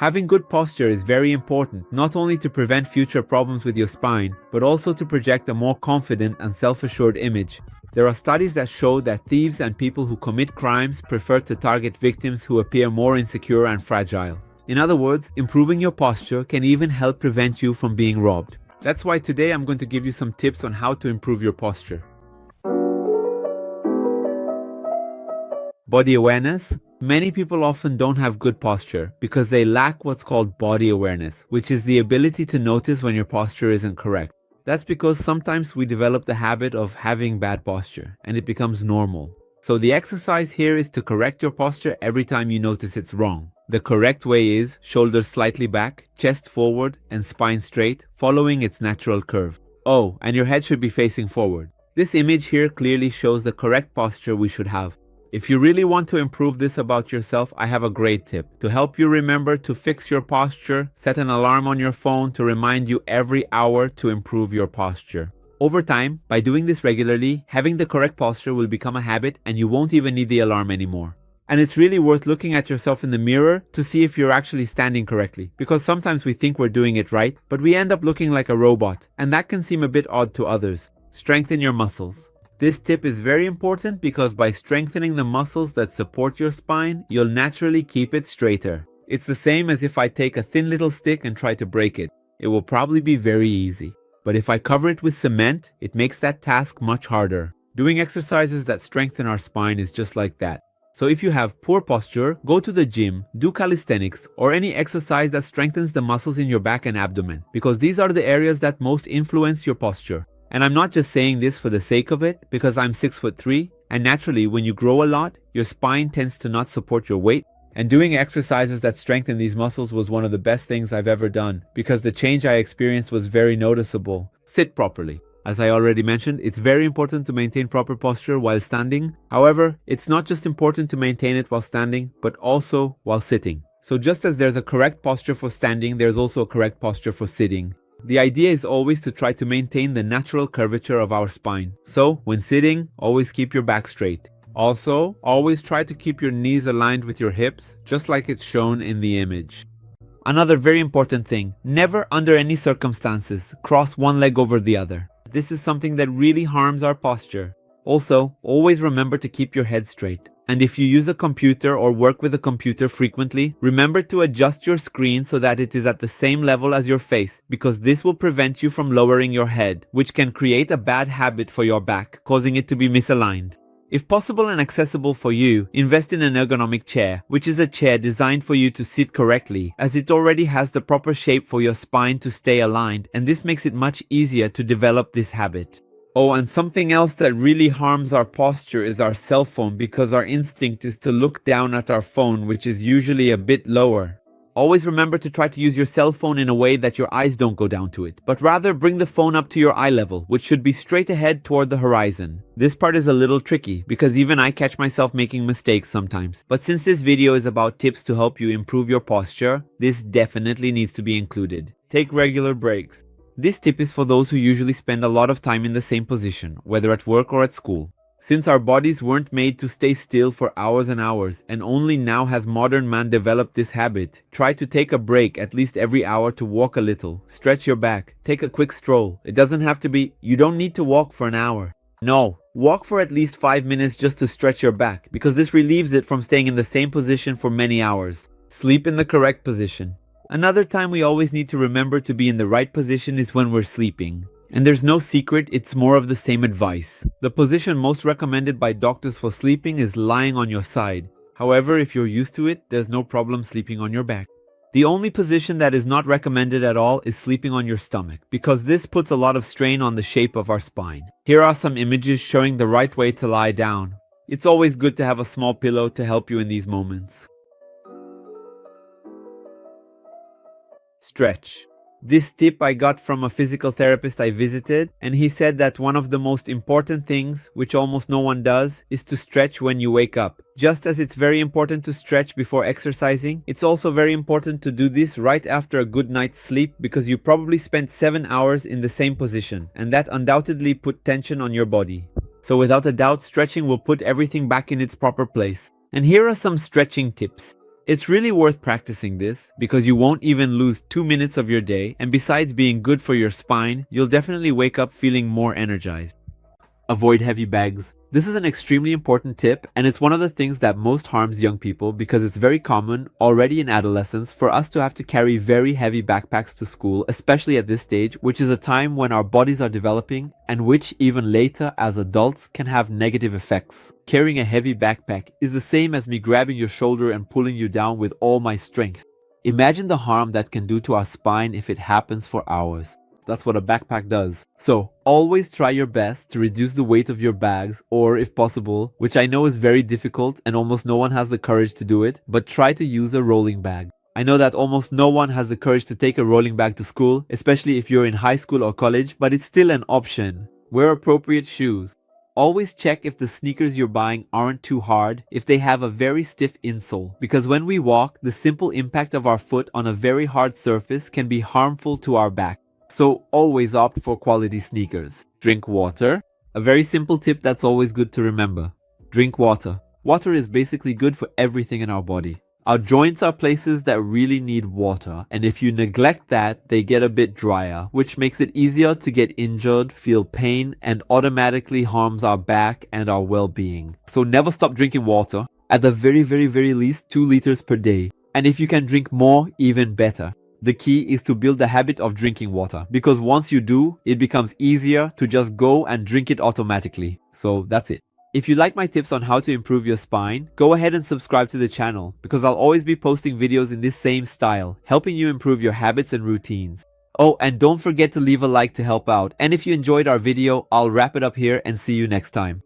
Having good posture is very important, not only to prevent future problems with your spine, but also to project a more confident and self-assured image. There are studies that show that thieves and people who commit crimes prefer to target victims who appear more insecure and fragile. In other words, improving your posture can even help prevent you from being robbed. That's why today I'm going to give you some tips on how to improve your posture. Body awareness. Many people often don't have good posture because they lack what's called body awareness, which is the ability to notice when your posture isn't correct. That's because sometimes we develop the habit of having bad posture and it becomes normal. So the exercise here is to correct your posture every time you notice it's wrong. The correct way is shoulders slightly back, chest forward, and spine straight, following its natural curve. Oh, and your head should be facing forward. This image here clearly shows the correct posture we should have. If you really want to improve this about yourself, I have a great tip. To help you remember to fix your posture, set an alarm on your phone to remind you every hour to improve your posture. Over time, by doing this regularly, having the correct posture will become a habit and you won't even need the alarm anymore. And it's really worth looking at yourself in the mirror to see if you're actually standing correctly, because sometimes we think we're doing it right, but we end up looking like a robot, and that can seem a bit odd to others. Strengthen your muscles. This tip is very important because by strengthening the muscles that support your spine, you'll naturally keep it straighter. It's the same as if I take a thin little stick and try to break it. It will probably be very easy. But if I cover it with cement, it makes that task much harder. Doing exercises that strengthen our spine is just like that. So if you have poor posture, go to the gym, do calisthenics, or any exercise that strengthens the muscles in your back and abdomen, because these are the areas that most influence your posture. And I'm not just saying this for the sake of it, because I'm 6'3", and naturally when you grow a lot, your spine tends to not support your weight. And doing exercises that strengthen these muscles was one of the best things I've ever done, because the change I experienced was very noticeable. Sit properly. As I already mentioned, it's very important to maintain proper posture while standing. However, it's not just important to maintain it while standing, but also while sitting. So just as there's a correct posture for standing, there's also a correct posture for sitting. The idea is always to try to maintain the natural curvature of our spine. So, when sitting, always keep your back straight. Also, always try to keep your knees aligned with your hips, just like it's shown in the image. Another very important thing, never under any circumstances cross one leg over the other. This is something that really harms our posture. Also, always remember to keep your head straight. And if you use a computer or work with a computer frequently, remember to adjust your screen so that it is at the same level as your face, because this will prevent you from lowering your head, which can create a bad habit for your back, causing it to be misaligned. If possible and accessible for you, invest in an ergonomic chair, which is a chair designed for you to sit correctly, as it already has the proper shape for your spine to stay aligned, and this makes it much easier to develop this habit. Oh, and something else that really harms our posture is our cell phone, because our instinct is to look down at our phone, which is usually a bit lower. Always remember to try to use your cell phone in a way that your eyes don't go down to it, but rather bring the phone up to your eye level, which should be straight ahead toward the horizon. This part is a little tricky, because even I catch myself making mistakes sometimes. But since this video is about tips to help you improve your posture, this definitely needs to be included. Take regular breaks. This tip is for those who usually spend a lot of time in the same position, whether at work or at school. Since our bodies weren't made to stay still for hours and hours, and only now has modern man developed this habit, try to take a break at least every hour to walk a little, stretch your back, take a quick stroll. It doesn't have to be, you don't need to walk for an hour. No, walk for at least 5 minutes just to stretch your back, because this relieves it from staying in the same position for many hours. Sleep in the correct position. Another time we always need to remember to be in the right position is when we're sleeping. And there's no secret, it's more of the same advice. The position most recommended by doctors for sleeping is lying on your side. However, if you're used to it, there's no problem sleeping on your back. The only position that is not recommended at all is sleeping on your stomach, because this puts a lot of strain on the shape of our spine. Here are some images showing the right way to lie down. It's always good to have a small pillow to help you in these moments. Stretch. This tip I got from a physical therapist I visited, and he said that one of the most important things, which almost no one does, is to stretch when you wake up. Just as it's very important to stretch before exercising, it's also very important to do this right after a good night's sleep, because you probably spent 7 hours in the same position, and that undoubtedly put tension on your body. So without a doubt, stretching will put everything back in its proper place. And here are some stretching tips. It's really worth practicing this because you won't even lose 2 minutes of your day, and besides being good for your spine, you'll definitely wake up feeling more energized. Avoid heavy bags. This is an extremely important tip, and it's one of the things that most harms young people because it's very common already in adolescence for us to have to carry very heavy backpacks to school, especially at this stage, which is a time when our bodies are developing and which even later as adults can have negative effects. Carrying a heavy backpack is the same as me grabbing your shoulder and pulling you down with all my strength. Imagine the harm that can do to our spine if it happens for hours. That's what a backpack does. So always try your best to reduce the weight of your bags, or if possible, which I know is very difficult and almost no one has the courage to do it, but try to use a rolling bag. I know that almost no one has the courage to take a rolling bag to school, especially if you're in high school or college, but it's still an option. Wear appropriate shoes. Always check if the sneakers you're buying aren't too hard, if they have a very stiff insole, because when we walk, the simple impact of our foot on a very hard surface can be harmful to our back. So always opt for quality sneakers. Drink water. A very simple tip that's always good to remember. Drink water. Water is basically good for everything in our body. Our joints are places that really need water, and if you neglect that, they get a bit drier, which makes it easier to get injured, feel pain, and automatically harms our back and our well-being. So never stop drinking water. At the very least 2 liters per day. And if you can drink more, even better. The key is to build the habit of drinking water, because once you do, it becomes easier to just go and drink it automatically. So that's it. If you like my tips on how to improve your spine, go ahead and subscribe to the channel, because I'll always be posting videos in this same style, helping you improve your habits and routines. Oh, and don't forget to leave a like to help out. And if you enjoyed our video, I'll wrap it up here and see you next time.